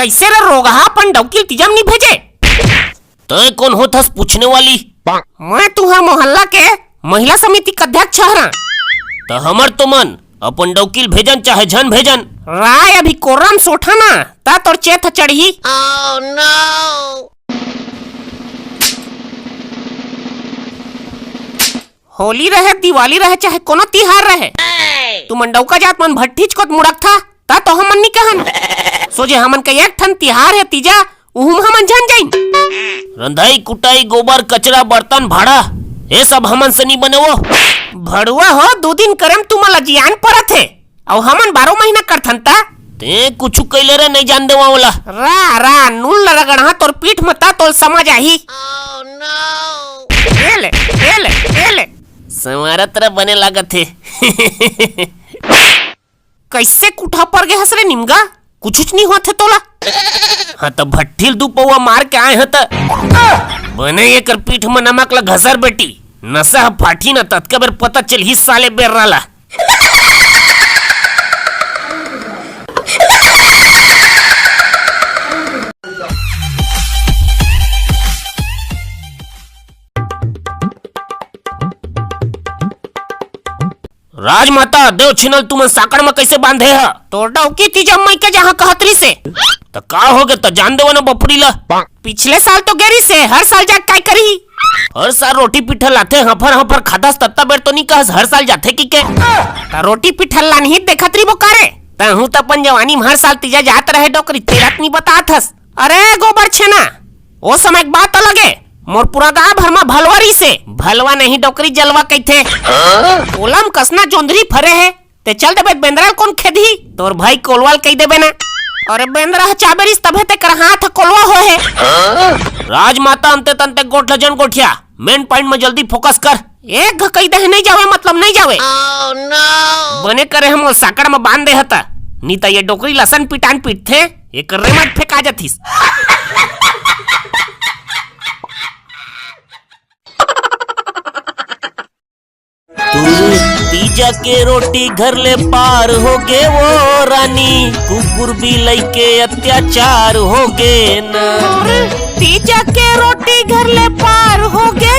कैसे रे रोगहा अपन डौकील तिजम नहीं भेजे? तय कौन होथस पूछने वाली? मैं तुहर मोहल्ला के महिला समिति का अध्यक्ष हरा। तो हमर तो मन अपन डौकील भेजन चाहे झन भेजन। राय अभी कोरम सोठा ना ता तोर चेत चढ़ी। होली रहे दिवाली रहे चाहे कोनो तिहार रहे, तू मंडौका जात मन भट्ठीच को मुड़क था ता तो हम नहीं कहन सोचे हमन का एक ठन तिहार है तीजा उहुम हमन जान जाइन। रंधाई कुटाई गोबर कचरा बर्तन भाड़ा ये सब हमन से नहीं बने वो। भड़ुआ हो 2 दिन करम तू मला जियान परत है और हमन 12 महीना करथन ता ते कुछ कैले रे नहीं जान देवा वाला। रा रा नूल रगड़ा तोर पीठ मता तोल समझ आही। ले समारा तरह बने लागत है। कैसे कुठा पर गए हसरे निमगा कुछ नहीं होत है तोला। हाँ तो भट्ठील 2 पौवा मार के आए हैं तो बने ये कर पीठ में नमक ला घसर बेटी नशा फाटी न तत्के बेर पता चल ही साले बेर रला। राजमाता देव छिनल तुमन साकड़ में कैसे बांधे है? तो डौकी तिजम मई के जहाँ कहतली से तो का हो गए तो जान देवा ना बपड़ी ला। पिछले साल तो गेरी से हर साल जा काय करी। हर साल रोटी पिठा लाते हफर हफर खादास तत्ता बेर तो नहीं कहस हर साल जाते की के रोटी पिठल्ला नहीं देखत रही बोकारे तहू तो अपन जवानी में हर साल तीजा जात रहे डोकरी तेरत नहीं बतात हस। अरे गोबर छेना वो समय बात अलग है मोर पूरा गाँव भर में भलवारी से भलवा नहीं डोकरी जलवा कहते ओलम कसना जोंधरी फरे है ते चल देबे बेंद्राल कौन खेदी तोर भाई कोलवाल कह देबे ना। अरे बेंद्रा चाबेरिस तभे ते कर हाथ कोलवा हो है। राजमाता अंते तंते गोठला जन गोठिया मेन पॉइंट में जल्दी फोकस कर। एक कही दे नहीं जावे मतलब नहीं जावे। बने करे हम साकड़ में बांध दे हता नहीं तो ये डोकरी लसन पिटान पीट थे एक रेमट फेंका जातीस। तीजा के रोटी घर ले पार हो गे वो रानी कुकुर भी लइके अत्याचार हो गे न। तीजा के रोटी घर ले पार हो गे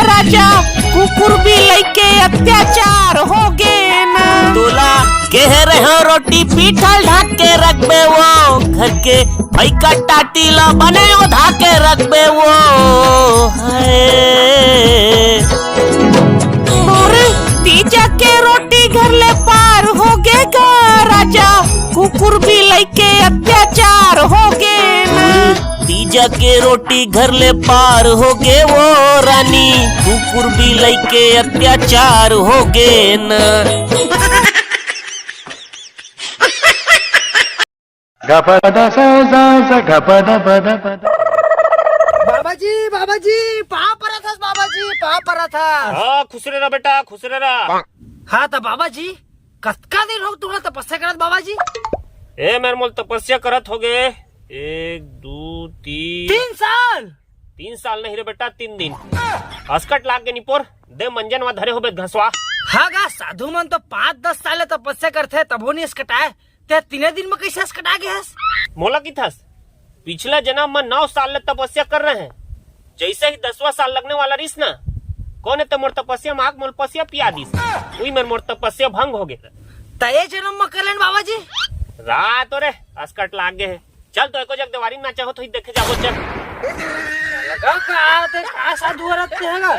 राजा कुकुर भी लइके अत्याचार हो गे न। तोला कह रहे रोटी पीठल ढाक के रखबे वो घर के भैका टाटी ला बने वो धाके रखबे वो। तीजा के रोटी घर ले पार हो गे राजा कुकुर भी लइके अत्याचार हो गे न। तीजा के रोटी घर ले पार हो गे वो रानी कुकुर भी लइके अत्याचार हो गे न। बाबाजी पहा परत था। हाँ खुश रहा बेटा खुश रहा। हाँ तो बाबाजी कतका दिन हो तुमने तपस्या करत बाबाजी? ए मेरे मोल तपस्या करत हो गए 1 2 3 3 साल। 3 साल नहीं रे बेटा 3 दिन अस्कट लाग के निपोर दे मंजन वा धरे हो बे घसवा। हाँ गा साधु मन तो 5-10 साल तपस्या करते तबो नहीं अस्कटाए ते 3 दिन में कैसे अस्कटा गए? मोला की थस पिछला जन्म में 9 साल तपस्या कर रहे हैं जैसे ही 10वां साल लगने वाला रिस ना कौन है तो मोर तपस्या माग मोल पसिया पिया दिस वही मेरे मोर तपस्या भंग हो गए। तय जन्म में कलन बाबाजी रात रे अस्कट लाग गए। चल तो एको जग दीवारी ना चाहो तो ही देखे जाबो चल लगा का साधु रहते हैं।